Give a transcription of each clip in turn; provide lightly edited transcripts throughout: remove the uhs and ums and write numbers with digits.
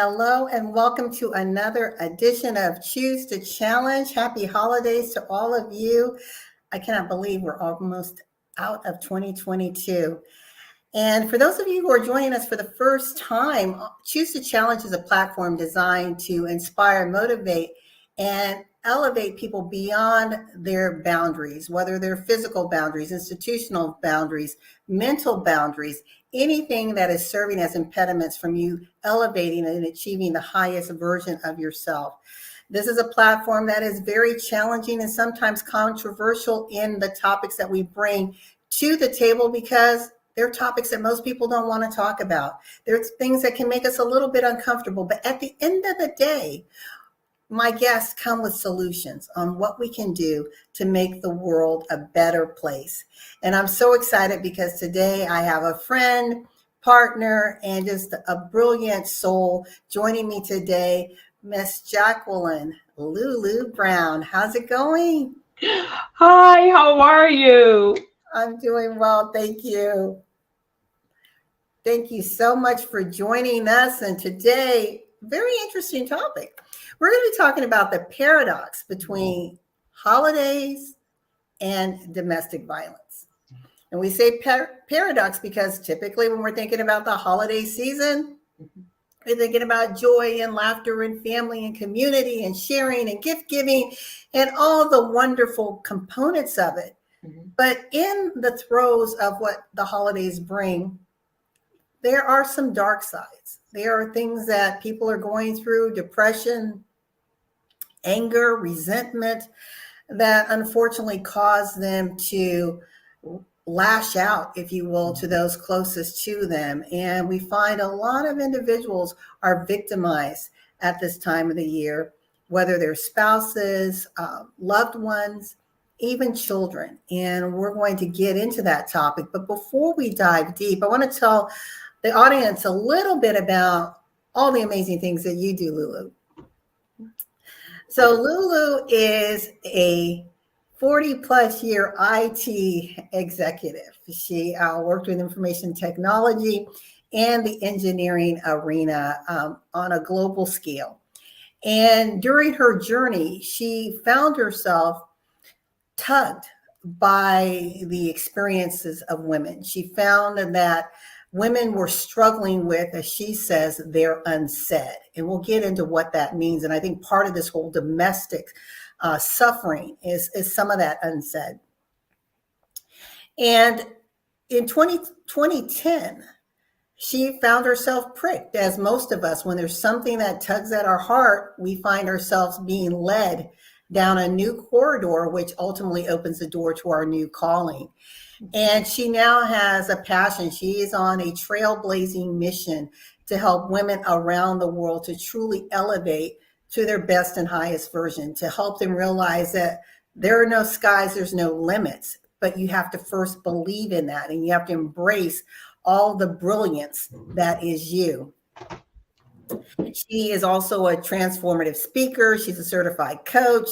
Hello and welcome to another edition of Choose to Challenge. Happy holidays to all of you. I cannot believe we're almost out of 2022. And for those of you who are joining us for the first time, Choose to Challenge is a platform designed to inspire, motivate, and elevate people beyond their boundaries, whether they're physical boundaries, institutional boundaries, mental boundaries, anything that is serving as impediments from you elevating and achieving the highest version of yourself. This is a platform that is very challenging and sometimes controversial in the topics that we bring to the table because they're topics that most people don't want to talk about. There's things that can make us a little bit uncomfortable, but at the end of the day, my guests come with solutions on what we can do to make the world a better place. And I'm so excited because today I have a friend, partner, and just a brilliant soul joining me today, Miss Jacqueline Lulu Brown. How's it going? Hi, how are you? I'm doing well, thank you. Thank you so much for joining us. And today, very interesting topic. We're going to be talking about the paradox between holidays and domestic violence. And we say paradox because typically when we're thinking about the holiday season, we're thinking about joy and laughter and family and community and sharing and gift giving and all the wonderful components of it. But in the throes of what the holidays bring, there are some dark sides. There are things that people are going through, depression, anger, resentment, that unfortunately cause them to lash out, if you will, to those closest to them. And we find a lot of individuals are victimized at this time of the year, whether they're spouses, loved ones, even children. And we're going to get into that topic. But before we dive deep, I want to tell the audience a little bit about all the amazing things that you do, Lulu. So Lulu is a 40 plus year IT executive. She worked with information technology and the engineering arena on a global scale. And during her journey, she found herself tugged by the experiences of women. She found that women were struggling with, as she says, their unsaid. And we'll get into what that means. And I think part of this whole domestic suffering is some of that unsaid. And in 2010, she found herself pricked, as most of us, when there's something that tugs at our heart, we find ourselves being led down a new corridor, which ultimately opens the door to our new calling. And she now has a passion. She is on a trailblazing mission to help women around the world to truly elevate to their best and highest version, to help them realize that there are no skies, there's no limits, but you have to first believe in that and you have to embrace all the brilliance that is you. She is also a transformative speaker. She's a certified coach.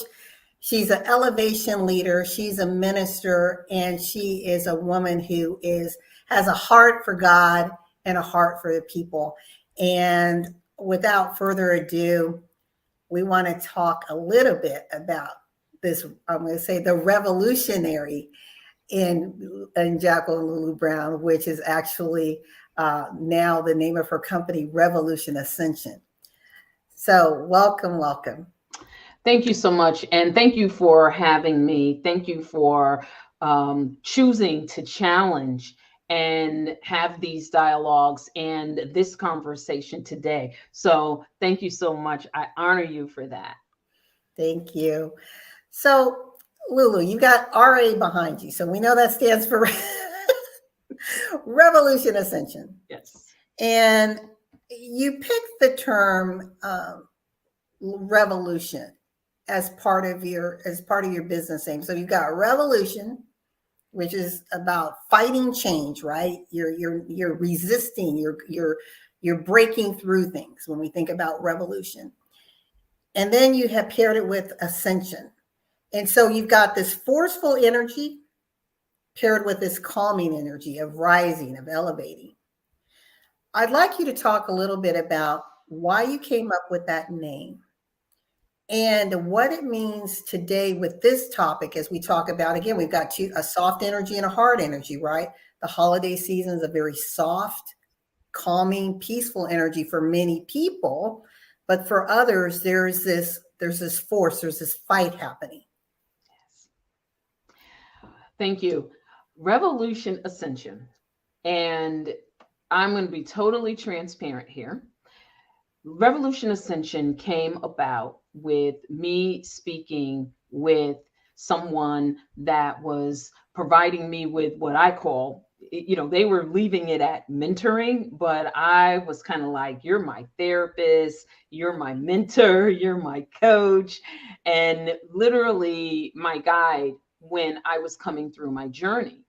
She's an elevation leader. She's a minister, and she is a woman who has a heart for God and a heart for the people. And without further ado, we want to talk a little bit about this. I'm going to say the revolutionary in Jacqueline Lulu Brown, which is actually now the name of her company, Revolution Ascension. So welcome. Thank you so much. And thank you for having me. Thank you for choosing to challenge and have these dialogues and this conversation today. So thank you so much. I honor you for that. Thank you. So Lulu, you got RA behind you. So we know that stands for Revolution Ascension. Yes. And you picked the term revolution as part of your business name. So you've got revolution, which is about fighting change, right? You're resisting, you're breaking through things when we think about revolution. And then you have paired it with ascension. And so you've got this forceful energy paired with this calming energy of rising, of elevating. I'd like you to talk a little bit about why you came up with that name and what it means today with this topic as we talk about, again, we've got a soft energy and a hard energy, right? The holiday season is a very soft, calming, peaceful energy for many people, but for others, there's this force, there's this fight happening. Thank you. Revolution Ascension. And I'm going to be totally transparent here. Revolution Ascension came about with me speaking with someone that was providing me with what I call, they were leaving it at mentoring, but I was kind of like, you're my therapist, you're my mentor, you're my coach, and literally my guide when I was coming through my journey.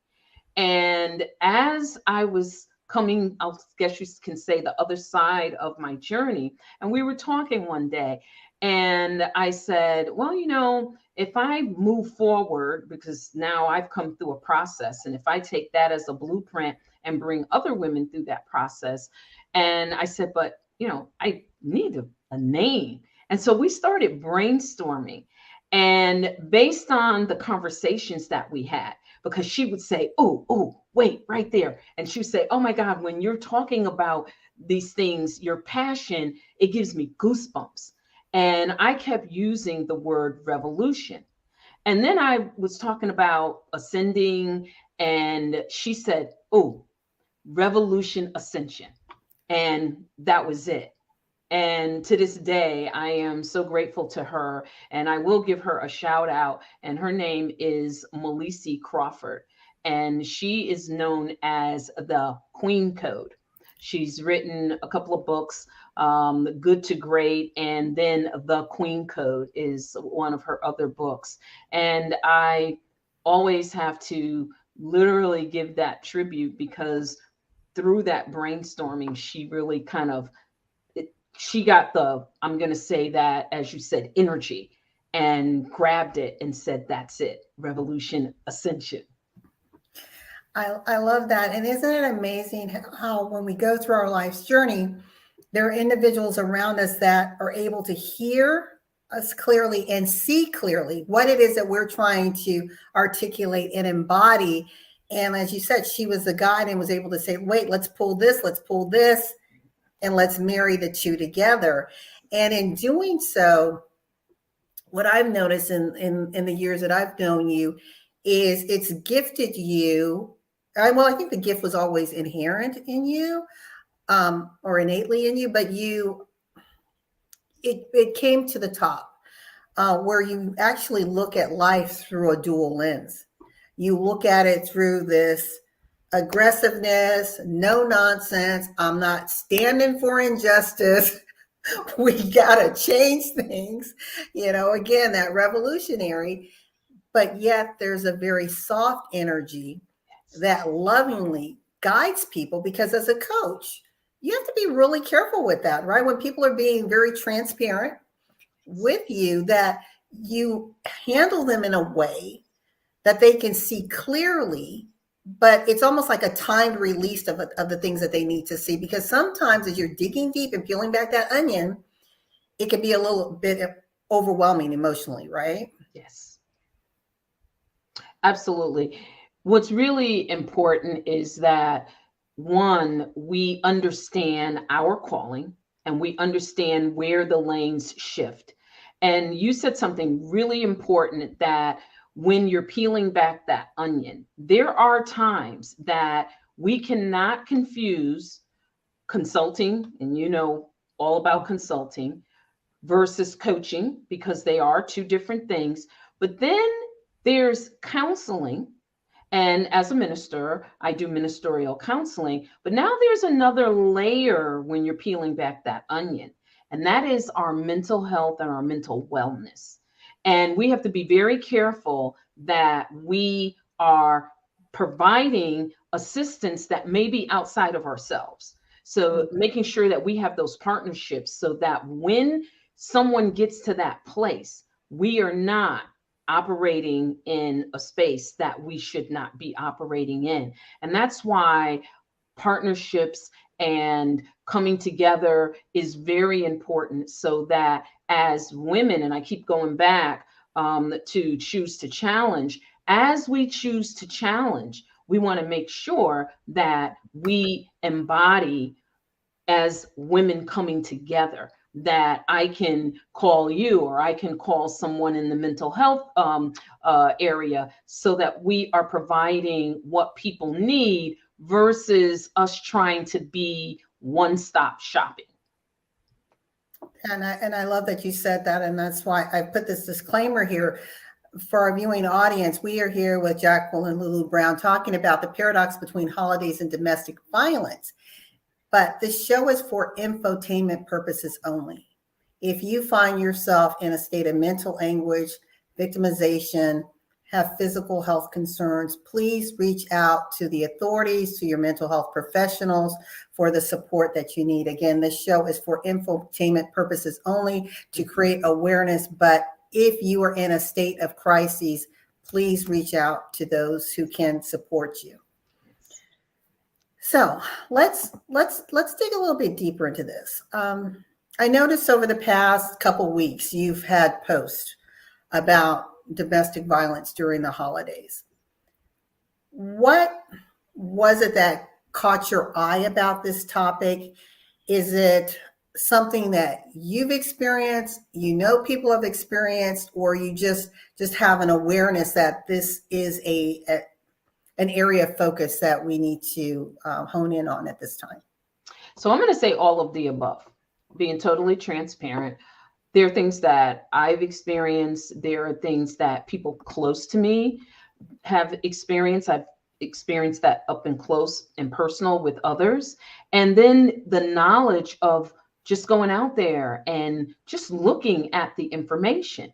And as I was coming, I guess you can say, the other side of my journey, and we were talking one day, and I said, well, if I move forward, because now I've come through a process, and if I take that as a blueprint and bring other women through that process, and I said, but, I need a name. And so we started brainstorming. And based on the conversations that we had, because she would say, oh, wait, right there. And she would say, oh my God, when you're talking about these things, your passion, it gives me goosebumps. And I kept using the word revolution. And then I was talking about ascending, and she said, oh, revolution ascension. And that was it. And to this day, I am so grateful to her, and I will give her a shout out. And her name is Melissa Crawford, and she is known as the Queen Code. She's written a couple of books, Good to Great, and then The Queen Code is one of her other books. And I always have to literally give that tribute, because through that brainstorming, she really kind of she got I'm going to say that, as you said, energy, and grabbed it and said, that's it, revolution ascension. I love that. And isn't it amazing how when we go through our life's journey, there are individuals around us that are able to hear us clearly and see clearly what it is that we're trying to articulate and embody. And as you said, she was the guide and was able to say, wait, let's pull this, and let's marry the two together. And in doing so, what I've noticed in the years that I've known you is it's gifted you. Well, I think the gift was always inherent in you, or innately in you, but it came to the top, where you actually look at life through a dual lens. You look at it through this aggressiveness, no nonsense. I'm not standing for injustice. We got to change things, again, that revolutionary, but yet there's a very soft energy that lovingly guides people, because as a coach, you have to be really careful with that, right? When people are being very transparent with you, that you handle them in a way that they can see clearly, but it's almost like a timed release of the things that they need to see. Because sometimes as you're digging deep and peeling back that onion, it can be a little bit overwhelming emotionally, right? Yes, absolutely. What's really important is that, one, we understand our calling and we understand where the lanes shift. And you said something really important, that when you're peeling back that onion, there are times that we cannot confuse consulting, and all about consulting, versus coaching, because they are two different things. But then there's counseling. And as a minister, I do ministerial counseling. But now there's another layer when you're peeling back that onion, and that is our mental health and our mental wellness. And we have to be very careful that we are providing assistance that may be outside of ourselves. So making sure that we have those partnerships, so that when someone gets to that place, we are not operating in a space that we should not be operating in. And that's why partnerships and coming together is very important, so that as women, and I keep going back to choose to challenge, as we choose to challenge, we want to make sure that we embody as women coming together, that I can call you or I can call someone in the mental health area, so that we are providing what people need versus us trying to be one-stop shopping. And I love that you said that. And that's why I put this disclaimer here for our viewing audience. We are here with Jacqueline Lulu Brown talking about the paradox between holidays and domestic violence. But this show is for infotainment purposes only. If you find yourself in a state of mental anguish, victimization, have physical health concerns, please reach out to the authorities, to your mental health professionals for the support that you need. Again, this show is for infotainment purposes only, to create awareness. But if you are in a state of crises, please reach out to those who can support you. So let's dig a little bit deeper into this. I noticed over the past couple weeks, you've had posts about domestic violence during the holidays. What was it that caught your eye about this topic? Is it something that you've experienced, you know people have experienced, or you just have an awareness that this is an area of focus that we need to hone in on at this time? So I'm going to say all of the above, being totally transparent. There are things that I've experienced. There are things that people close to me have experienced. I've experienced that up and close and personal with others. And then the knowledge of just going out there and just looking at the information.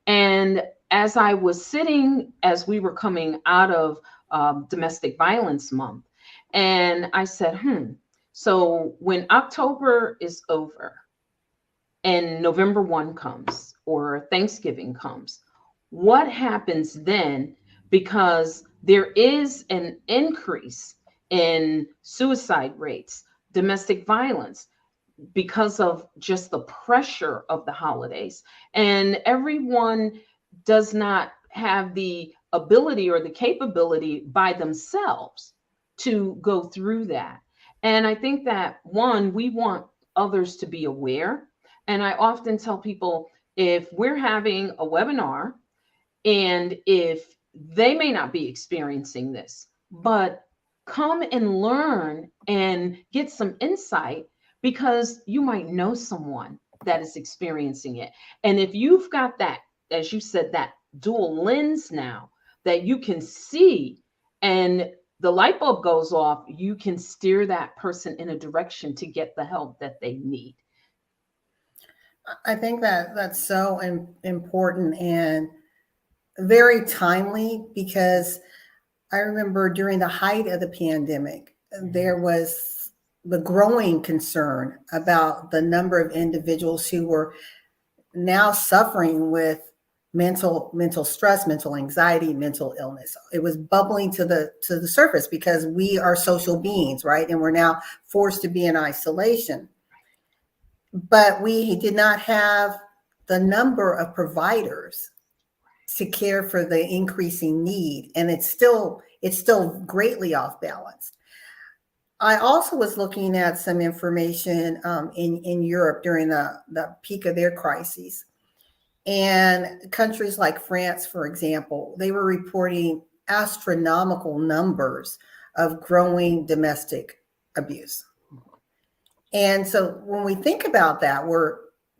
And as I was sitting, as we were coming out of Domestic Violence Month, and I said, so when October is over, and November 1 comes or Thanksgiving comes, what happens then? Because there is an increase in suicide rates, domestic violence, because of just the pressure of the holidays. And everyone does not have the ability or the capability by themselves to go through that. And I think that, one, we want others to be aware. And I often tell people, if we're having a webinar and if they may not be experiencing this, but come and learn and get some insight, because you might know someone that is experiencing it. And if you've got that, as you said, that dual lens now that you can see and the light bulb goes off, you can steer that person in a direction to get the help that they need. I think that that's so important and very timely, because I remember during the height of the pandemic, there was the growing concern about the number of individuals who were now suffering with mental stress, mental anxiety, mental illness. It was bubbling to the surface because we are social beings, right? And we're now forced to be in isolation. But we did not have the number of providers to care for the increasing need, and it's still greatly off balance. I also was looking at some information in Europe during the peak of their crises, and countries like France, for example, they were reporting astronomical numbers of growing domestic abuse. And so when we think about that,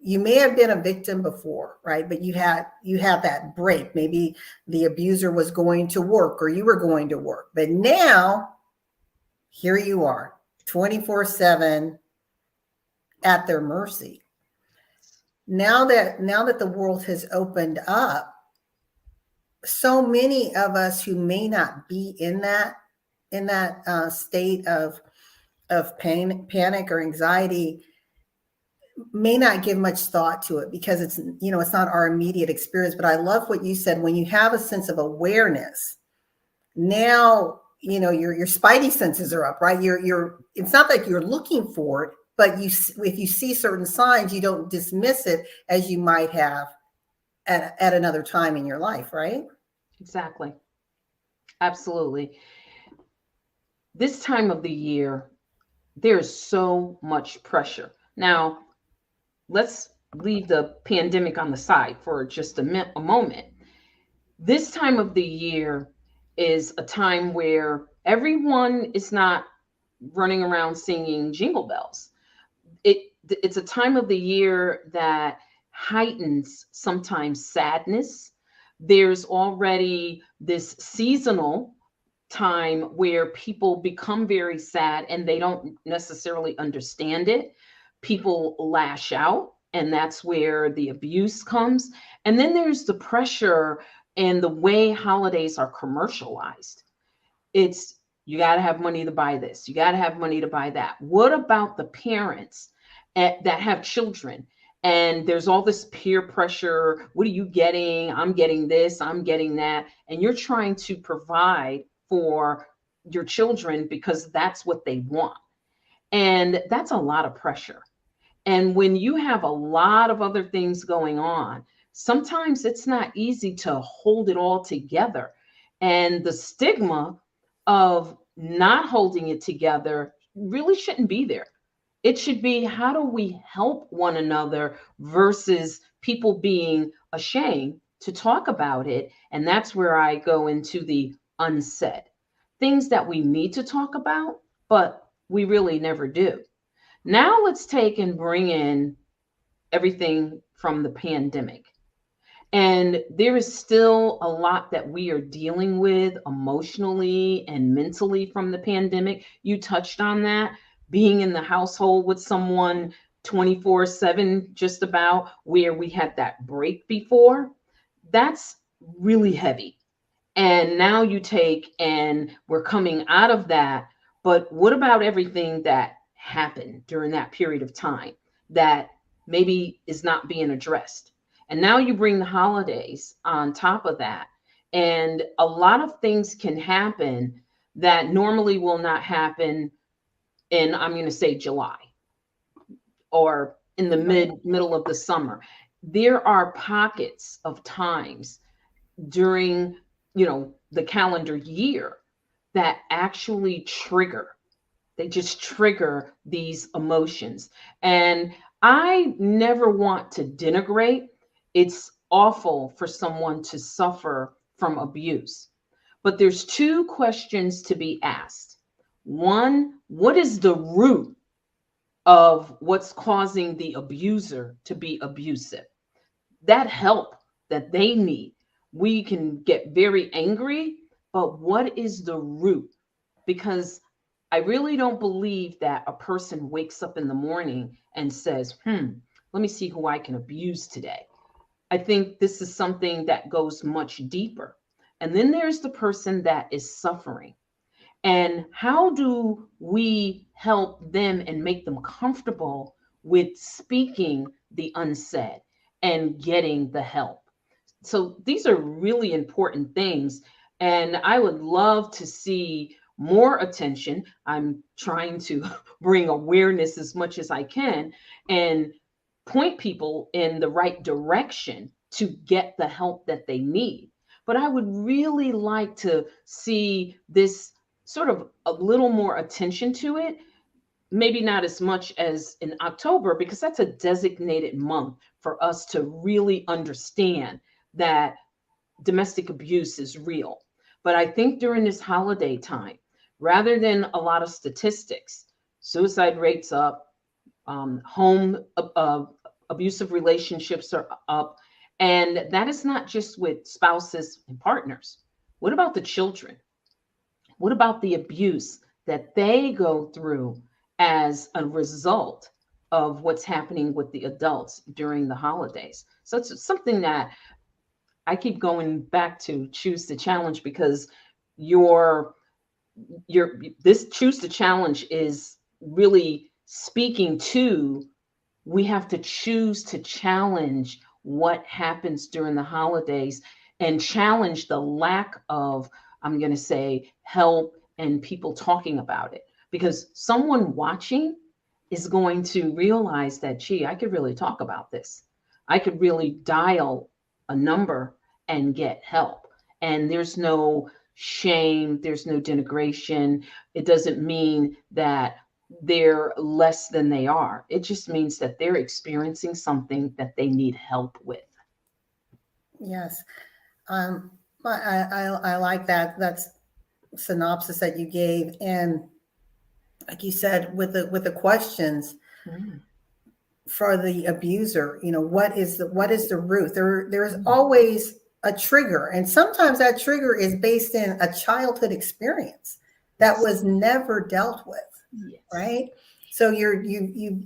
you may have been a victim before, right? But you had that break. Maybe the abuser was going to work or you were going to work. But now, here you are, 24/7 at their mercy. Now that the world has opened up, so many of us who may not be in that state of panic or anxiety may not give much thought to it, because it's not our immediate experience. But I love what you said, when you have a sense of awareness, now your spidey senses are up, right? It's not like you're looking for it, but if you see certain signs, you don't dismiss it as you might have at another time in your life, right? Exactly. Absolutely. This time of the year, there's so much pressure. Now, let's leave the pandemic on the side for just a moment. This time of the year is a time where everyone is not running around singing jingle bells. It's a time of the year that heightens sometimes sadness. There's already this seasonal time where people become very sad and they don't necessarily understand it. People lash out, and that's where the abuse comes. And then there's the pressure and the way holidays are commercialized. It's you got to have money to buy this, you got to have money to buy that. What about the parents that have children? And there's all this peer pressure. What are you getting? I'm getting this, I'm getting that. And you're trying to provide for your children because that's what they want. And that's a lot of pressure. And when you have a lot of other things going on, sometimes it's not easy to hold it all together. And the stigma of not holding it together really shouldn't be there. It should be, how do we help one another versus people being ashamed to talk about it? And that's where I go into the unsaid things that we need to talk about, but we really never do. Now let's take and bring in everything from the pandemic. And there is still a lot that we are dealing with emotionally and mentally from the pandemic. You touched on that, being in the household with someone 24/7, just about, where we had that break before. That's really heavy. And now you take, and we're coming out of that. But what about everything that happened during that period of time that maybe is not being addressed? And now you bring the holidays on top of that. And a lot of things can happen that normally will not happen in, I'm going to say, July or in the middle of the summer. There are pockets of times during, the calendar year that actually they just trigger these emotions. And I never want to denigrate. It's awful for someone to suffer from abuse. But there's two questions to be asked. One, what is the root of what's causing the abuser to be abusive? That help that they need. We can get very angry, but what is the root? Because I really don't believe that a person wakes up in the morning and says, let me see who I can abuse today. I think this is something that goes much deeper. And then there's the person that is suffering. And how do we help them and make them comfortable with speaking the unsaid and getting the help? So these are really important things. And I would love to see more attention. I'm trying to bring awareness as much as I can and point people in the right direction to get the help that they need. But I would really like to see this sort of a little more attention to it. Maybe not as much as in October, because that's a designated month for us to really understand that domestic abuse is real. But I think during this holiday time, rather than a lot of statistics, suicide rates up, home abusive relationships are up. And that is not just with spouses and partners. What about the children? What about the abuse that they go through as a result of what's happening with the adults during the holidays? So it's something that I keep going back to choose the challenge, because this choose the challenge is really speaking to, we have to choose to challenge what happens during the holidays and challenge the lack of, I'm going to say, help and people talking about it, because someone watching is going to realize that, gee, I could really talk about this. I could really dial a number and get help. And there's no shame, there's no denigration. It doesn't mean that they're less than they are. It just means that they're experiencing something that they need help with. Yes. I like that. That's synopsis that you gave. And like you said, with the questions for the abuser, what is the root? There's always a trigger. And sometimes that trigger is based in a childhood experience that was never dealt with. Yes. Right? So you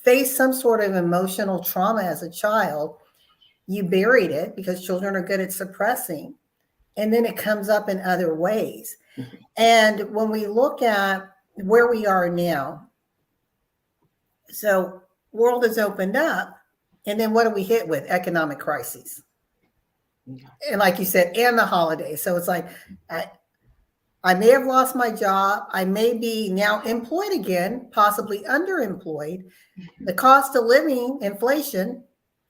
face some sort of emotional trauma as a child. You buried it, because children are good at suppressing, and then it comes up in other ways. And when we look at where we are now, so world has opened up, and then what do we hit with? Economic crises. And like you said, and the holidays. So it's like, I may have lost my job. I may be now employed again, possibly underemployed. The cost of living, inflation,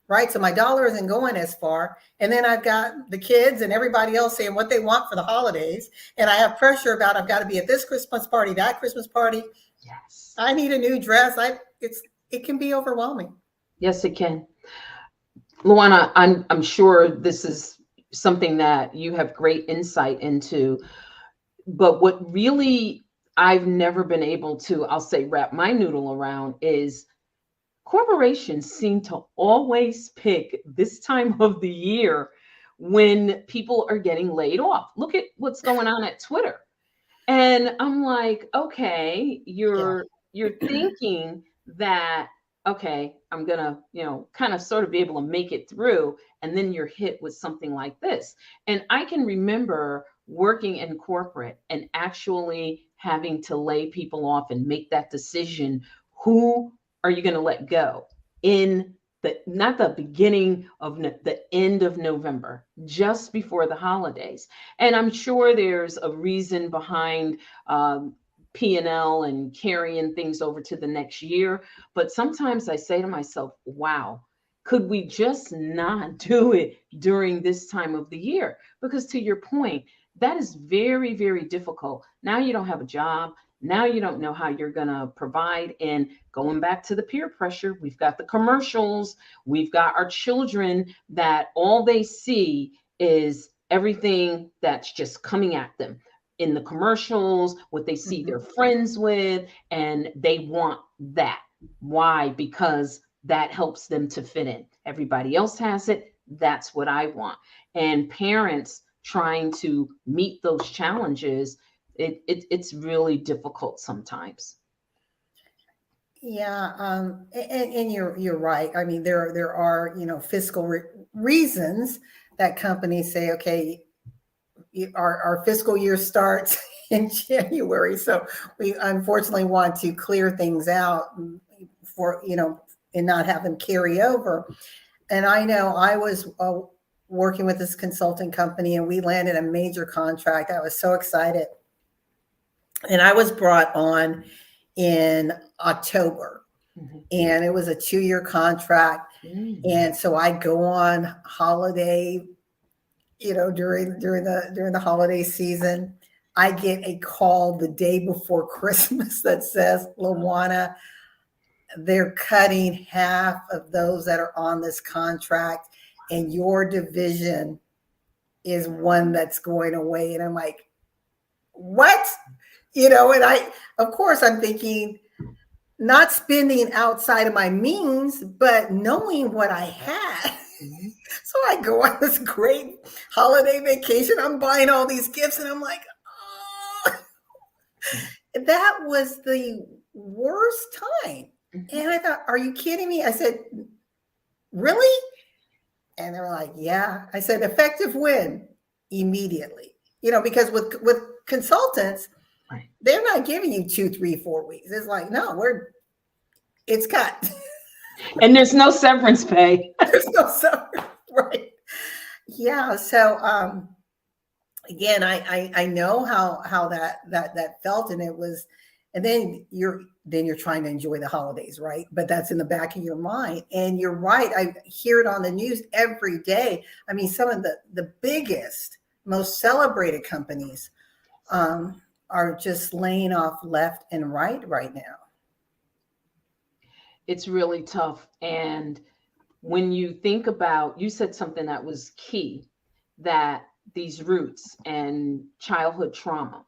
right? So my dollar isn't going as far. And then I've got the kids and everybody else saying what they want for the holidays. And I have pressure about, I've got to be at this Christmas party, that Christmas party. Yes. I need a new dress. It can be overwhelming. Yes, it can. LaWanna, I'm sure this is something that you have great insight into. But what really I've never been able to, I'll say, wrap my noodle around is corporations seem to always pick this time of the year when people are getting laid off. Look at what's going on at Twitter. And I'm like, okay, you're thinking that, okay, I'm gonna, kind of sort of be able to make it through. And then you're hit with something like this. And I can remember working in corporate and actually having to lay people off and make that decision. Who are you going to let go in not the beginning of the end of November, just before the holidays? And I'm sure there's a reason behind P&L and carrying things over to the next year. But sometimes I say to myself, wow, could we just not do it during this time of the year? Because to your point, that is very, very difficult. Now you don't have a job. Now you don't know how you're going to provide. And going back to the peer pressure, we've got the commercials. We've got our children that all they see is everything that's just coming at them in the commercials, what they see their friends with, and they want that. Why? Because that helps them to fit in. Everybody else has it. That's what I want. And parents trying to meet those challenges, it's really difficult sometimes. Yeah, and you're right. I mean, there are fiscal reasons that companies say, okay, our fiscal year starts in January, so we unfortunately want to clear things out for and not have them carry over. And I know I was working with this consulting company, and we landed a major contract. I was so excited. And I was brought on in October, and it was a 2-year contract. And so I go on holiday, during the holiday season. I get a call the day before Christmas that says, LaWanna, they're cutting half of those that are on this contract, and your division is one that's going away. And I'm like, what? And of course, I'm thinking, not spending outside of my means, but knowing what I had. So I go on this great holiday vacation. I'm buying all these gifts, and I'm like, oh, that was the worst time. And I thought, are you kidding me? I said, really? And they were like, yeah. I said, effective when? Immediately. Because with consultants, they're not giving you 2, 3, 4 weeks. It's like, no, it's cut. And there's no severance pay. There's no severance, right? Yeah. So again, I know how that felt, and it was, and then you're trying to enjoy the holidays, right? But that's in the back of your mind, and you're right. I hear it on the news every day. I mean, some of the biggest, most celebrated companies are just laying off left and right now. It's really tough. And when you think about, you said something that was key, that these roots and childhood trauma.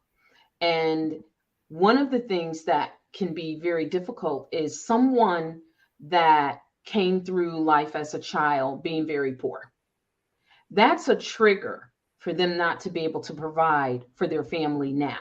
And one of the things that can be very difficult is someone that came through life as a child being very poor. That's a trigger for them not to be able to provide for their family now.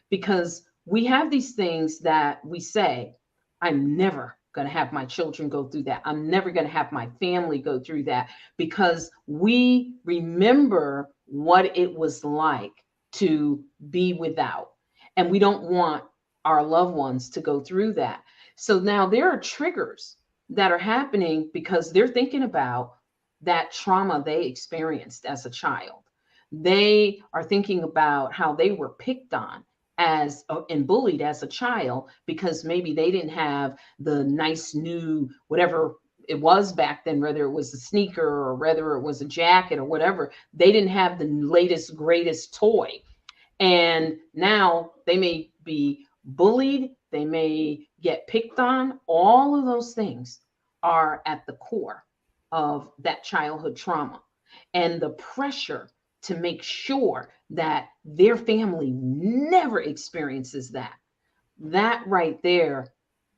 Because we have these things that we say, I'm never going to have my children go through that. I'm never going to have my family go through that, because we remember what it was like to be without. And we don't want our loved ones to go through that. So now there are triggers that are happening because they're thinking about that trauma they experienced as a child. They are thinking about how they were picked on as and bullied as a child because maybe they didn't have the nice new whatever it was back then, whether it was a sneaker or whether it was a jacket or whatever. They didn't have the latest greatest toy, and now they may be bullied, they may get picked on. All of those things are at the core of that childhood trauma and the pressure to make sure that their family never experiences that. That right there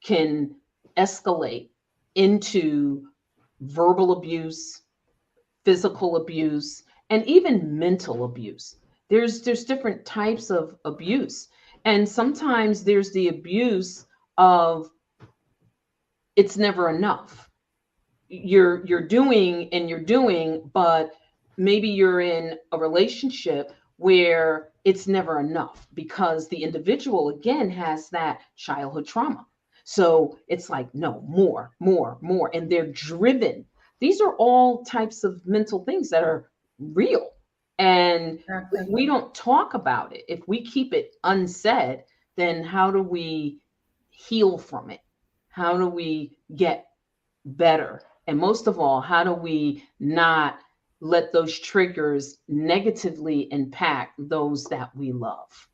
can escalate into verbal abuse, physical abuse, and even mental abuse. There's different types of abuse. And sometimes there's the abuse of it's never enough. You're doing and you're doing, but maybe you're in a relationship where it's never enough because the individual again has that childhood trauma. So it's like, no, more, more, more. And they're driven. These are all types of mental things that are real. And if Exactly. we don't talk about it, if we keep it unsaid, then how do we heal from it? How do we get better? And most of all, how do we not let those triggers negatively impact those that we love?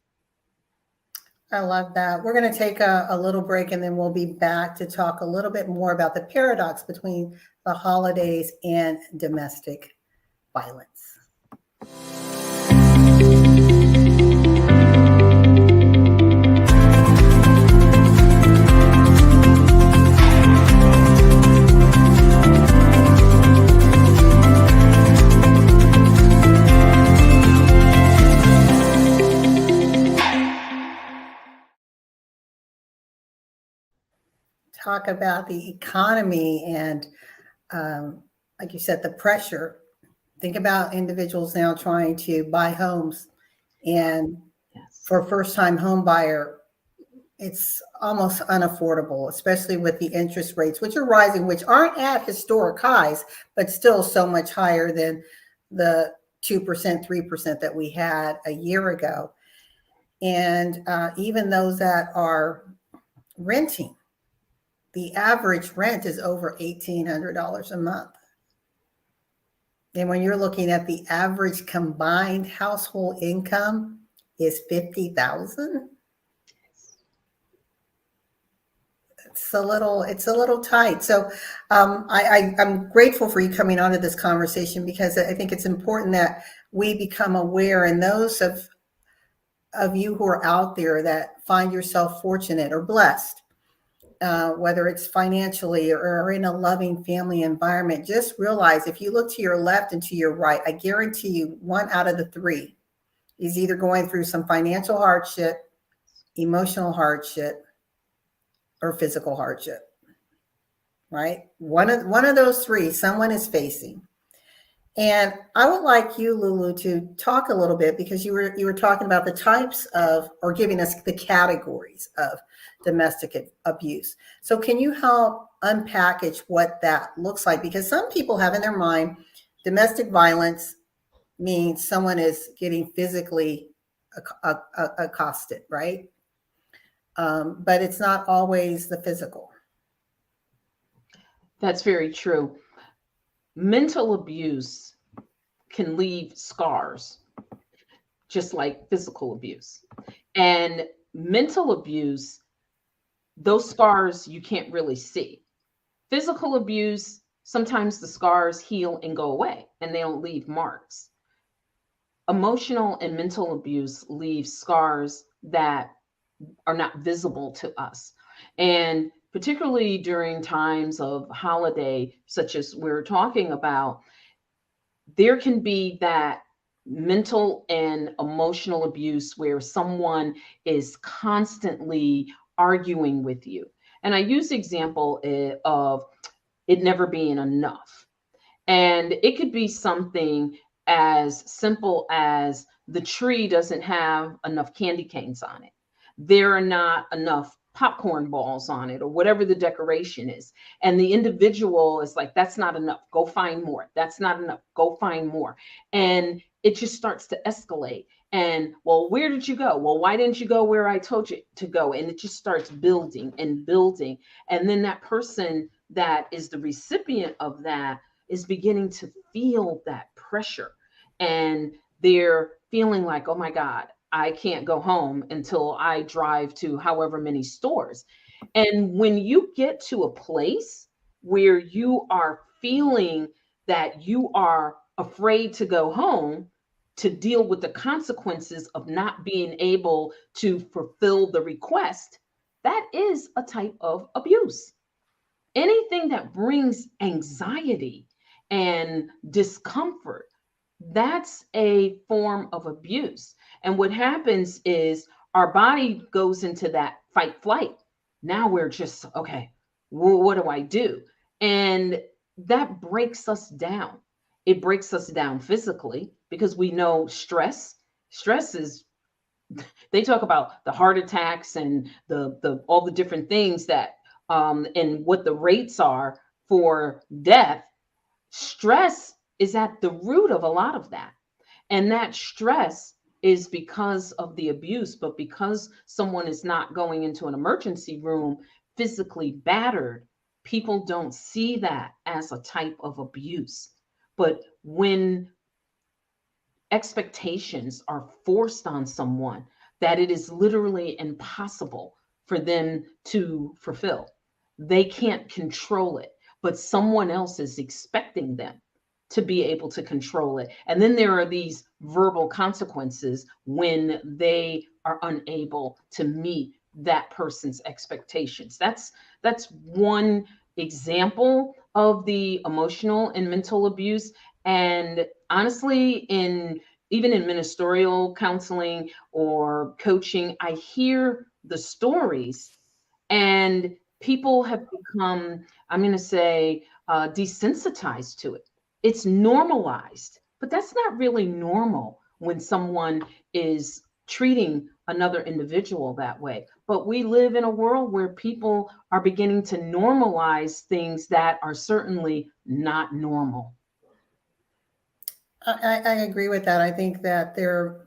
I love that. We're going to take a little break, and then we'll be back to talk a little bit more about the paradox between the holidays and domestic violence. Talk about the economy and, like you said, the pressure. Think about individuals now trying to buy homes, and Yes. for a first-time home buyer, it's almost unaffordable, especially with the interest rates, which are rising, which aren't at historic highs, but still so much higher than the 2%, 3% that we had a year ago. And even those that are renting, the average rent is over $1,800 a month. And when you're looking at the average combined household income is 50,000, it's a little tight. So I'm grateful for you coming onto this conversation, because I think it's important that we become aware, and those of you who are out there that find yourself fortunate or blessed, whether it's financially or in a loving family environment, just realize if you look to your left and to your right, I guarantee you one out of the three is either going through some financial hardship, emotional hardship, or physical hardship, right? One of those three, someone is facing. And I would like you, Lulu, to talk a little bit, because you were talking about the types of, or giving us the categories of domestic abuse. So can you help unpackage what that looks like? Because some people have in their mind domestic violence means someone is getting physically accosted, right? But it's not always the physical. That's very true. Mental abuse can leave scars, just like physical abuse. And mental abuse, those scars you can't really see. Physical abuse, sometimes the scars heal and go away and they don't leave marks. Emotional and mental abuse leave scars that are not visible to us. And particularly during times of holiday, such as we're talking about, there can be that mental and emotional abuse where someone is constantly arguing with you. And I use the example of it never being enough. And it could be something as simple as the tree doesn't have enough candy canes on it. There are not enough popcorn balls on it, or whatever the decoration is. And the individual is like, that's not enough. Go find more. That's not enough. Go find more. And it just starts to escalate. And, well, where did you go? Well, why didn't you go where I told you to go? And it just starts building and building. And then that person that is the recipient of that is beginning to feel that pressure, and they're feeling like, oh my God, I can't go home until I drive to however many stores. And when you get to a place where you are feeling that you are afraid to go home to deal with the consequences of not being able to fulfill the request, that is a type of abuse. Anything that brings anxiety and discomfort, that's a form of abuse. And what happens is our body goes into that fight flight. Now we're just, okay, what do I do? And that breaks us down. It breaks us down physically because we know stress is, they talk about the heart attacks and the all the different things that and what the rates are for death. Stress is at the root of a lot of that. And that stress is because of the abuse, but because someone is not going into an emergency room physically battered, people don't see that as a type of abuse. But when expectations are forced on someone that it is literally impossible for them to fulfill, they can't control it, but someone else is expecting them to be able to control it. And then there are these verbal consequences when they are unable to meet that person's expectations. That's one example of the emotional and mental abuse. And honestly, in even in ministerial counseling or coaching, I hear the stories, and people have become, I'm going to say, desensitized to it. It's normalized, but that's not really normal when someone is treating another individual that way. But we live in a world where people are beginning to normalize things that are certainly not normal. I agree with that. I think that there are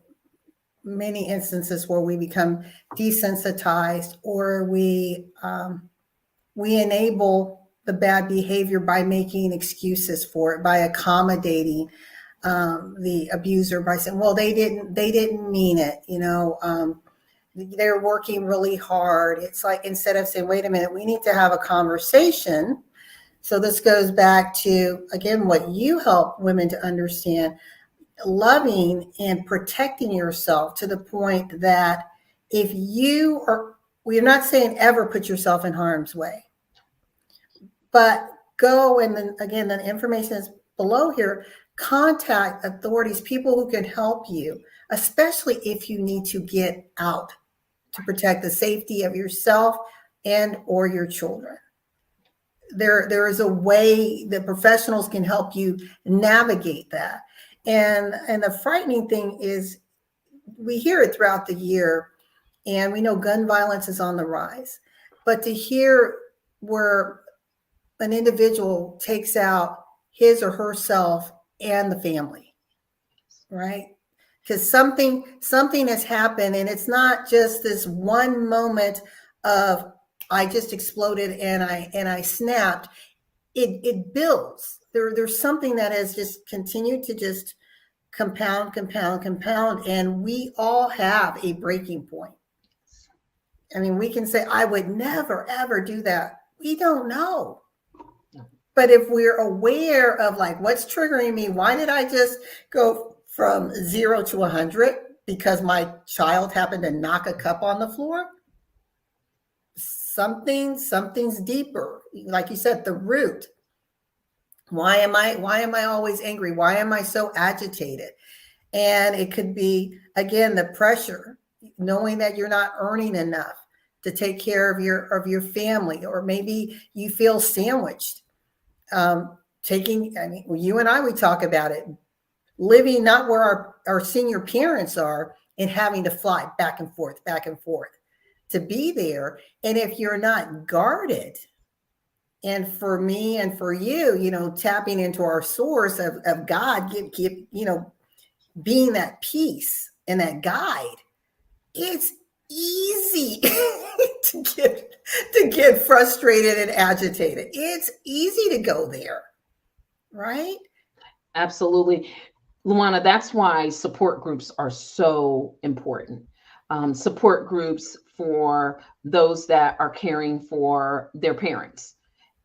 many instances where we become desensitized, or we enable the bad behavior by making excuses for it, by accommodating the abuser, by saying, "Well, they didn't mean it," they're working really hard. It's like, instead of saying, "Wait a minute, we need to have a conversation." So this goes back to, again, what you help women to understand: loving and protecting yourself to the point that if you are, we're not saying ever put yourself in harm's way, but go, and then again, the information is below here, contact authorities, people who can help you, especially if you need to get out to protect the safety of yourself and or your children. There is a way that professionals can help you navigate that. And the frightening thing is, we hear it throughout the year, and we know gun violence is on the rise. But to hear where an individual takes out his or herself and the family, right? Because something has happened, and it's not just this one moment of I just exploded and I snapped. It builds. There's something that has just continued to just compound, compound, compound, and we all have a breaking point. I mean, we can say, I would never, ever do that. We don't know. But if we're aware of like what's triggering me, why did I just go from 0 to 100 because my child happened to knock a cup on the floor? Something's deeper. Like you said, the root. Why am I always angry? Why am I so agitated? And it could be, again, the pressure, knowing that you're not earning enough to take care of your family, or maybe you feel sandwiched. I mean, you and I, we talk about it, living not where our senior parents are and having to fly back and forth to be there. And if you're not guarded, and for me and for you, tapping into our source of God, being that peace and that guide, it's easy to get frustrated and agitated. It's easy to go there, right? Absolutely. LaWanna, that's why support groups are so important. Support groups for those that are caring for their parents.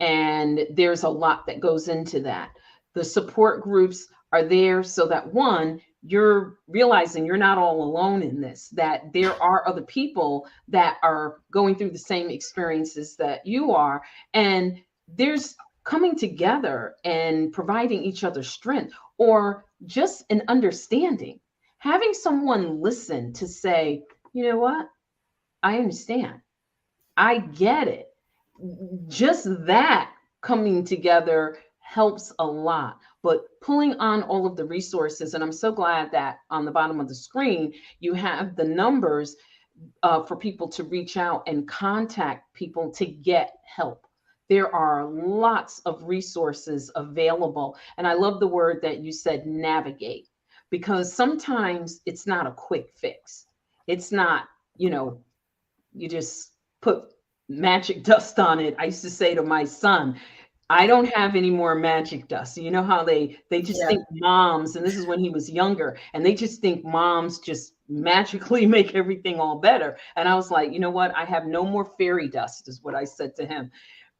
And there's a lot that goes into that. The support groups are there so that, one, you're realizing you're not all alone in this, that there are other people that are going through the same experiences that you are. And there's coming together and providing each other strength, or just an understanding. Having someone listen to say, you know what? I understand. I get it. Just that coming together helps a lot. But pulling on all of the resources, and I'm so glad that on the bottom of the screen, you have the numbers for people to reach out and contact people to get help. There are lots of resources available. And I love the word that you said, navigate, because sometimes it's not a quick fix. It's not, you just put magic dust on it. I used to say to my son, I don't have any more magic dust. You know how they just think moms, and this is when he was younger, and they just think moms just magically make everything all better. And I was like, you know what? I have no more fairy dust, is what I said to him.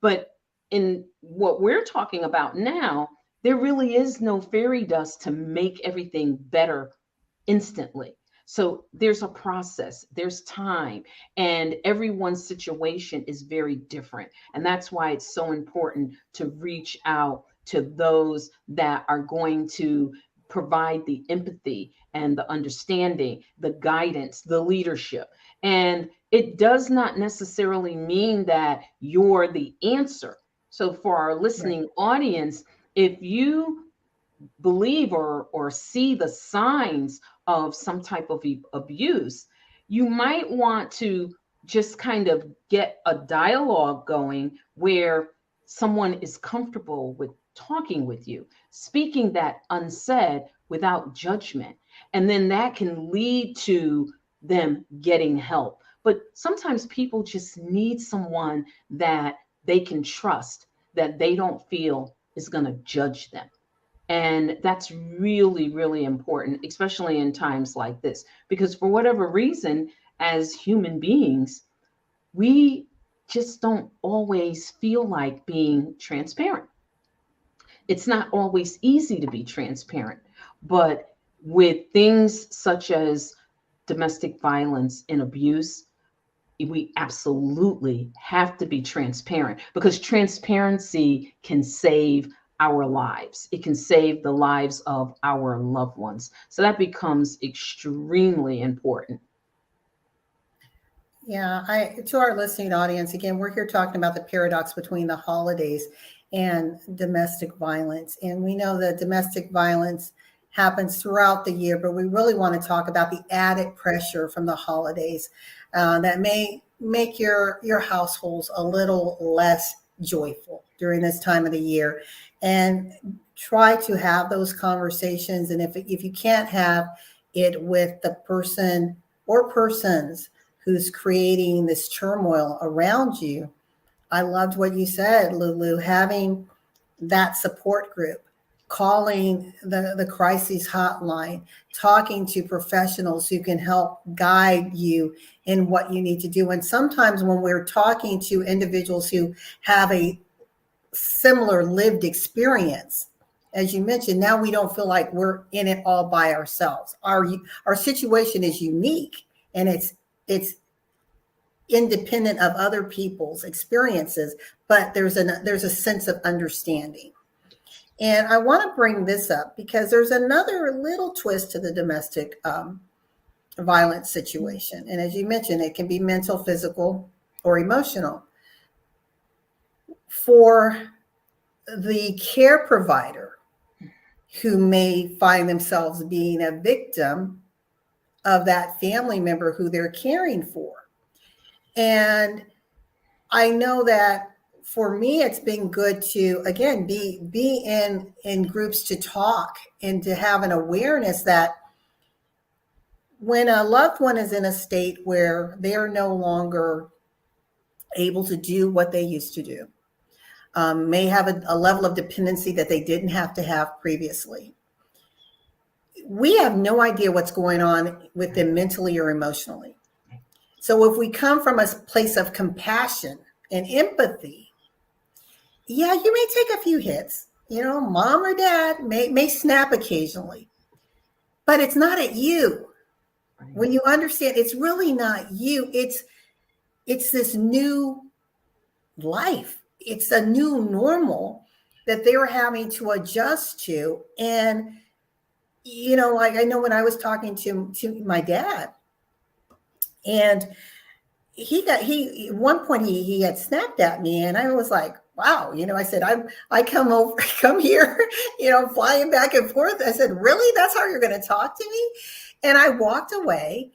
But in what we're talking about now, there really is no fairy dust to make everything better instantly. So there's a process, there's time, and everyone's situation is very different. And that's why it's so important to reach out to those that are going to provide the empathy and the understanding, the guidance, the leadership. And it does not necessarily mean that you're the answer. So for our listening audience, if you believe or see the signs of some type of abuse, you might want to just kind of get a dialogue going where someone is comfortable with talking with you, speaking that unsaid without judgment. And then that can lead to them getting help. But sometimes people just need someone that they can trust, that they don't feel is going to judge them. And that's really, really important, especially in times like this, because for whatever reason, as human beings, we just don't always feel like being transparent. It's not always easy to be transparent, but with things such as domestic violence and abuse, we absolutely have to be transparent, because transparency can save our lives. It can save the lives of our loved ones. So that becomes extremely important. Yeah, to our listening audience, again, we're here talking about the paradox between the holidays and domestic violence. And we know that domestic violence happens throughout the year, but we really want to talk about the added pressure from the holidays that may make your households a little less joyful during this time of the year. And try to have those conversations. And if you can't have it with the person or persons who's creating this turmoil around you, I loved what you said, Lulu, having that support group, calling the crisis hotline, talking to professionals who can help guide you in what you need to do. And sometimes when we're talking to individuals who have a similar lived experience, as you mentioned, now we don't feel like we're in it all by ourselves. Our situation is unique, and it's independent of other people's experiences, but there's a sense of understanding. And I want to bring this up because there's another little twist to the domestic violence situation. And as you mentioned, it can be mental, physical, or emotional. For the care provider who may find themselves being a victim of that family member who they're caring for. And I know that for me, it's been good to, again, be in groups to talk and to have an awareness that when a loved one is in a state where they are no longer able to do what they used to do, may have a level of dependency that they didn't have to have previously. We have no idea what's going on with them mentally or emotionally. So if we come from a place of compassion and empathy, yeah, you may take a few hits. Mom or dad may snap occasionally, but it's not at you. Right. When you understand, it's really not you. It's this new life. It's a new normal that they're having to adjust to. And, like I know when I was talking to my dad, and at one point he had snapped at me, and I was like, wow, I said, I come here, flying back and forth. I said, really? That's how you're going to talk to me? And I walked away,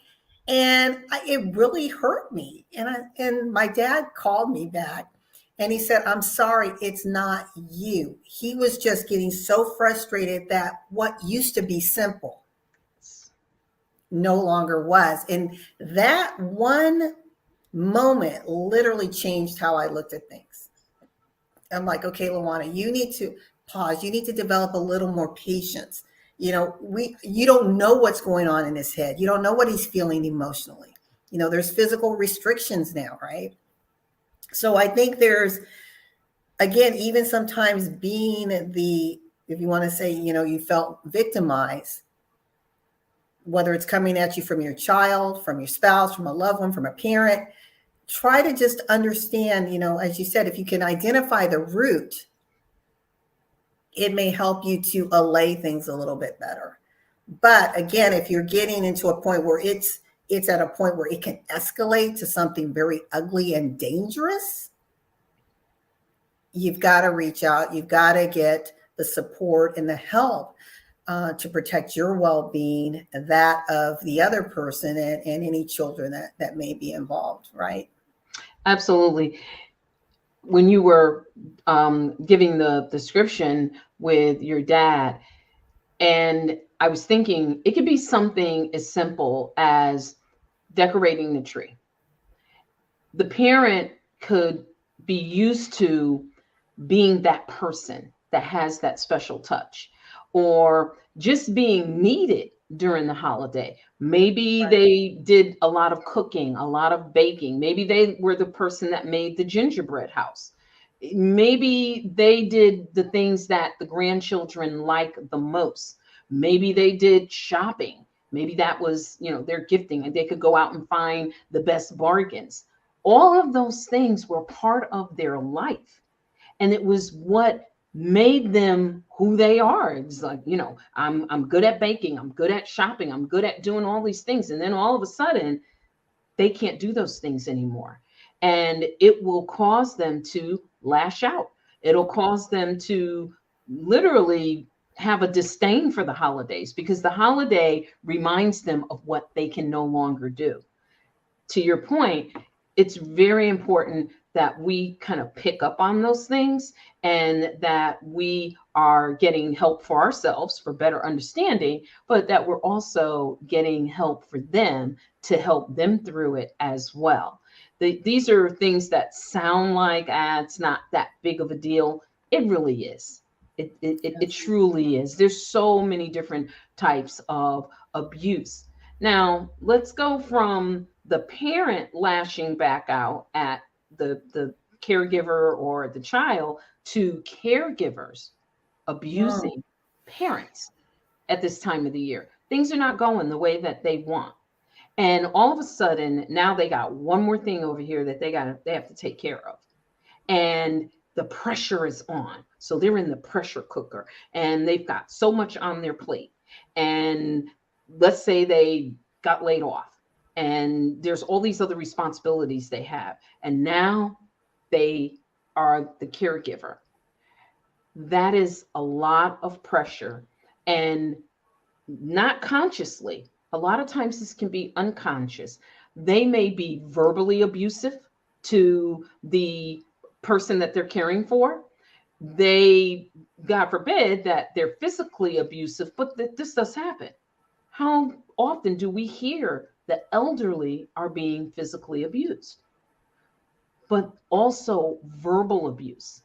and it really hurt me. And my dad called me back, and he said, I'm sorry, it's not you. He was just getting so frustrated that what used to be simple no longer was. And that one moment literally changed how I looked at things. I'm like, okay, LaWanna, you need to pause. You need to develop a little more patience. You don't know what's going on in his head. You don't know what he's feeling emotionally. There's physical restrictions now, right? So I think there's, again, even sometimes being if you want to say, you felt victimized, whether it's coming at you from your child, from your spouse, from a loved one, from a parent, try to just understand, as you said, if you can identify the root, it may help you to allay things a little bit better. But again, if you're getting into a point where it's at a point where it can escalate to something very ugly and dangerous, you've got to reach out. You've got to get the support and the help to protect your well-being, that of the other person, and any children that may be involved, right? Absolutely. When you were giving the description with your dad, and I was thinking it could be something as simple as decorating the tree. The parent could be used to being that person that has that special touch, or just being needed during the holiday. Maybe Right. they did a lot of cooking, a lot of baking. Maybe they were the person that made the gingerbread house. Maybe they did the things that the grandchildren like the most. Maybe they did shopping. Maybe that was, their gifting, and they could go out and find the best bargains. All of those things were part of their life. And it was what made them who they are. It's like, I'm good at baking, I'm good at shopping, I'm good at doing all these things. And then all of a sudden, they can't do those things anymore. And it will cause them to lash out. It'll cause them to literally have a disdain for the holidays, because the holiday reminds them of what they can no longer do. To your point, it's very important that we kind of pick up on those things and that we are getting help for ourselves for better understanding, but that we're also getting help for them to help them through it as well. These are things that sound like it's not that big of a deal. It really is. It truly is. There's so many different types of abuse. Now, let's go from the parent lashing back out at the caregiver or the child to caregivers abusing parents at this time of the year. Things are not going the way that they want. And all of a sudden, now they got one more thing over here that they have to take care of. And the pressure is on. So they're in the pressure cooker and they've got so much on their plate. And let's say they got laid off and there's all these other responsibilities they have. And now they are the caregiver. That is a lot of pressure, and not consciously. A lot of times this can be unconscious. They may be verbally abusive to the person that they're caring for. They, God forbid, that they're physically abusive, but this does happen. How often do we hear the elderly are being physically abused? But also verbal abuse,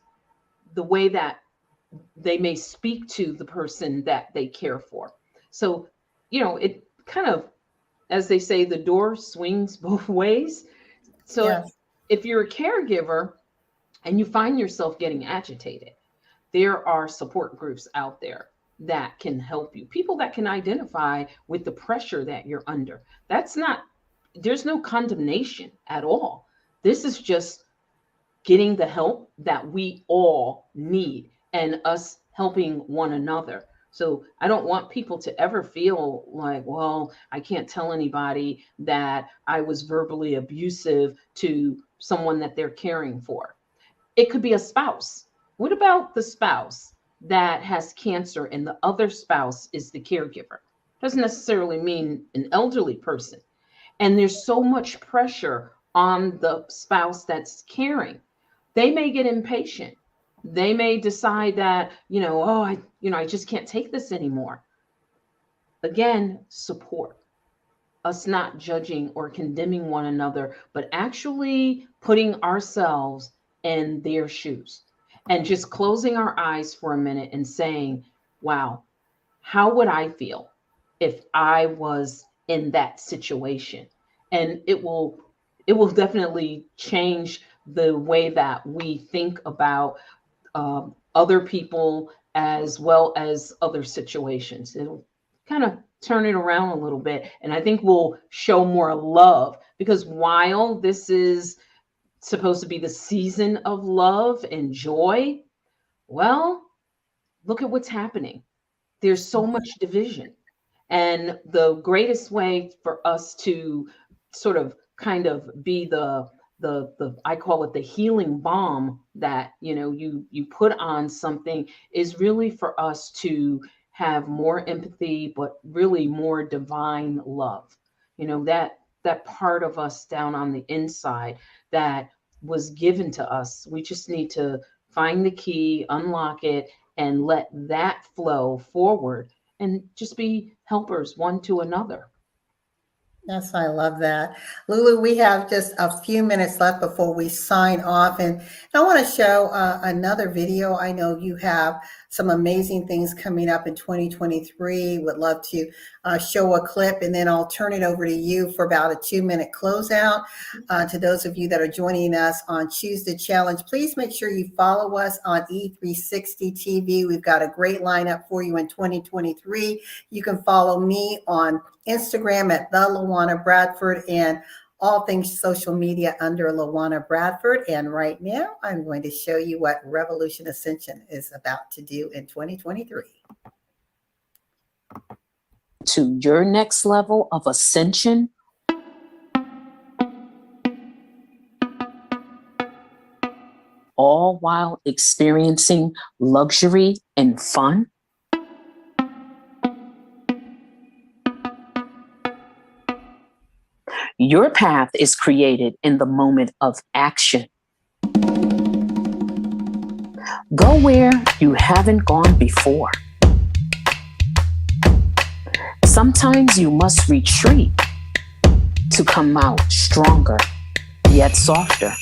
the way that they may speak to the person that they care for. So, it kind of, as they say, the door swings both ways. So Yes. if you're a caregiver and you find yourself getting agitated, there are support groups out there that can help you. People that can identify with the pressure that you're under. There's no condemnation at all. This is just getting the help that we all need and us helping one another. So I don't want people to ever feel like, well, I can't tell anybody that I was verbally abusive to someone that they're caring for. It could be a spouse. What about the spouse that has cancer and the other spouse is the caregiver? Doesn't necessarily mean an elderly person. And there's so much pressure on the spouse that's caring. They may get impatient. They may decide that, I just can't take this anymore. Again, support. Us not judging or condemning one another, but actually putting ourselves in their shoes and just closing our eyes for a minute and saying, wow, how would I feel if I was in that situation? And it will definitely change the way that we think about other people as well as other situations. It'll kind of turn it around a little bit. And I think we'll show more love, because while this is supposed to be the season of love and joy, well, look at what's happening. There's so much division. And the greatest way for us to sort of kind of be the I call it the healing balm that you put on something is really for us to have more empathy, but really more divine love. That part of us down on the inside that was given to us. We just need to find the key, unlock it, and let that flow forward and just be helpers one to another. Yes, I love that. Lulu, we have just a few minutes left before we sign off. And I want to show another video. I know you have some amazing things coming up in 2023. Would love to show a clip, and then I'll turn it over to you for about a 2-minute closeout. To those of you that are joining us on Choose the Challenge, please make sure you follow us on E360 TV. We've got a great lineup for you in 2023. You can follow me on Instagram at the LaWanna Bradford, and all things social media under LaWanna Bradford. And right now, I'm going to show you what Revolution Ascension is about to do in 2023. To your next level of ascension, all while experiencing luxury and fun. Your path is created in the moment of action. Go where you haven't gone before. Sometimes you must retreat to come out stronger, yet softer.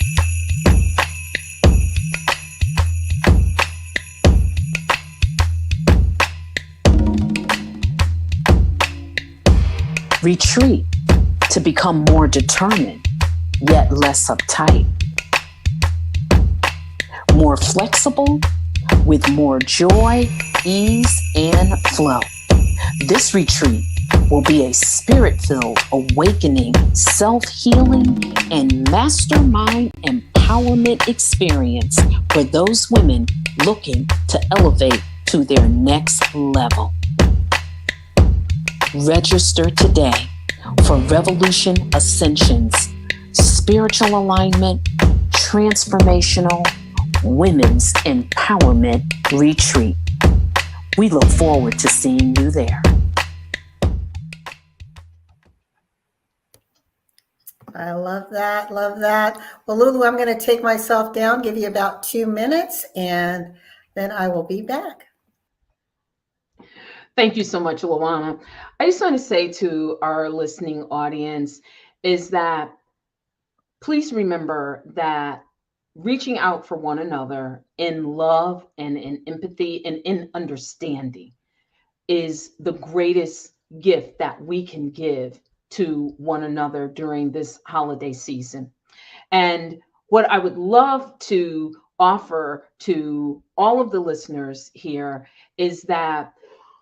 Retreat to become more determined, yet less uptight. More flexible, with more joy, ease, and flow. This retreat will be a spirit-filled, awakening, self-healing, and mastermind empowerment experience for those women looking to elevate to their next level. Register today for Revolution Ascension's Spiritual Alignment, Transformational Women's Empowerment Retreat. We look forward to seeing you there. I love that. Love that. Well, Lulu, I'm going to take myself down, give you about 2 minutes, and then I will be back. Thank you so much, LaWanna. I just want to say to our listening audience is that please remember that reaching out for one another in love and in empathy and in understanding is the greatest gift that we can give to one another during this holiday season. And what I would love to offer to all of the listeners here is that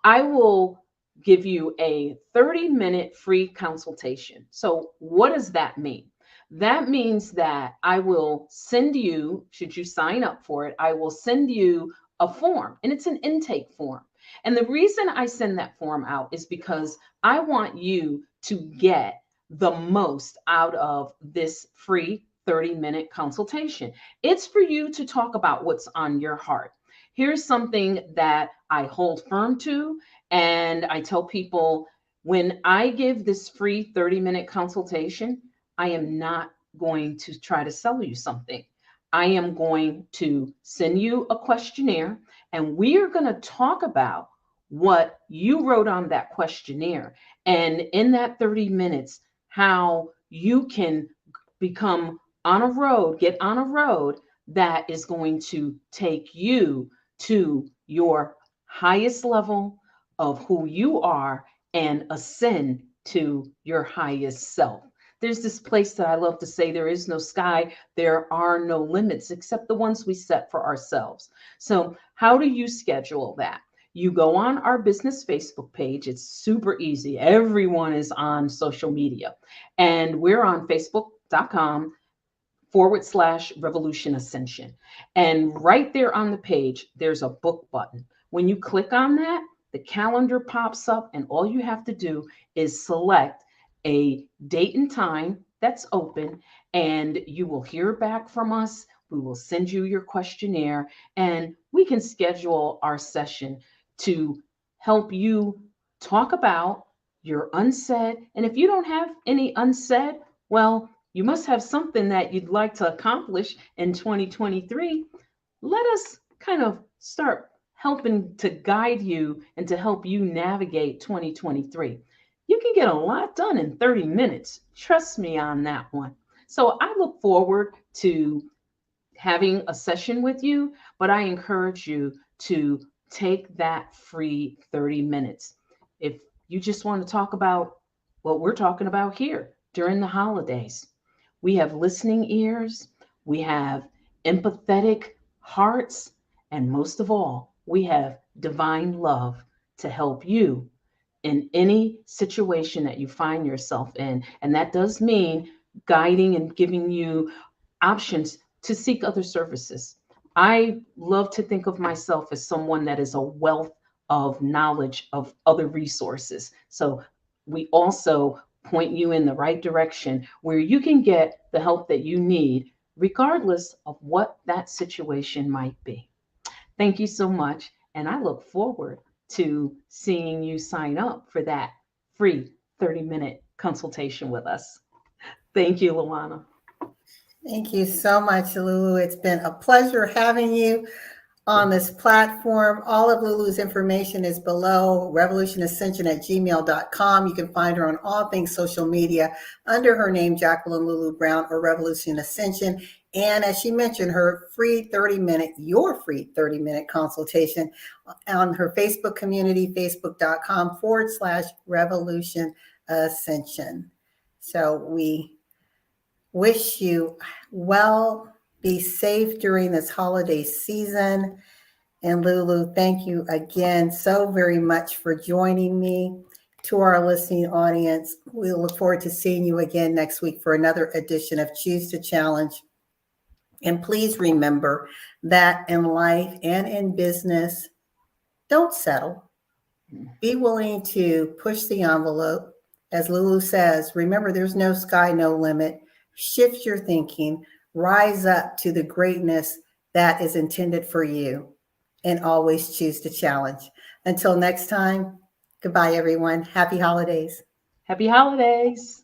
I will give you a 30-minute free consultation. So what does that mean? That means that I will send you, should you sign up for it, I will send you a form, and it's an intake form. And the reason I send that form out is because I want you to get the most out of this free 30-minute consultation. It's for you to talk about what's on your heart. Here's something that I hold firm to, and I tell people when I give this free 30-minute consultation, I am not going to try to sell you something. I am going to send you a questionnaire, and we are going to talk about what you wrote on that questionnaire. And in that 30 minutes, how you can become on a road, get on a road that is going to take you to your highest level of who you are and ascend to your highest self. There's this place that I love to say, there is no sky, there are no limits except the ones we set for ourselves. So how do you schedule that? You go on our business Facebook page. It's super easy. Everyone is on social media. And we're on facebook.com/Revolution Ascension. And right there on the page, there's a book button. When you click on that, the calendar pops up, and all you have to do is select a date and time that's open, and you will hear back from us. We will send you your questionnaire, and we can schedule our session to help you talk about your unsaid. And if you don't have any unsaid, well, you must have something that you'd like to accomplish in 2023. Let us kind of start helping to guide you and to help you navigate 2023. You can get a lot done in 30 minutes. Trust me on that one. So I look forward to having a session with you, but I encourage you to take that free 30 minutes. If you just want to talk about what we're talking about here during the holidays, we have listening ears, we have empathetic hearts, and most of all, we have divine love to help you in any situation that you find yourself in. And that does mean guiding and giving you options to seek other services. I love to think of myself as someone that is a wealth of knowledge of other resources. So we also point you in the right direction where you can get the help that you need, regardless of what that situation might be. Thank you so much. And I look forward to seeing you sign up for that free 30-minute consultation with us. Thank you, LaWanna. Thank you so much, Lulu. It's been a pleasure having you on this platform. All of Lulu's information is below, revolutionascension@gmail.com. You can find her on all things social media under her name, Jacqueline Lulu Brown, or Revolution Ascension. And as she mentioned, her free 30-minute consultation on her Facebook community, facebook.com/Revolution Ascension. So we wish you well. Be safe during this holiday season. And Lulu, thank you again so very much for joining me. To our listening audience, we look forward to seeing you again next week for another edition of Choose to Challenge. And please remember that in life and in business, don't settle. Be willing to push the envelope. As Lulu says, remember there's no sky, no limit. Shift your thinking, rise up to the greatness that is intended for you, and always choose to challenge. Until next time, goodbye, everyone. Happy holidays. Happy holidays.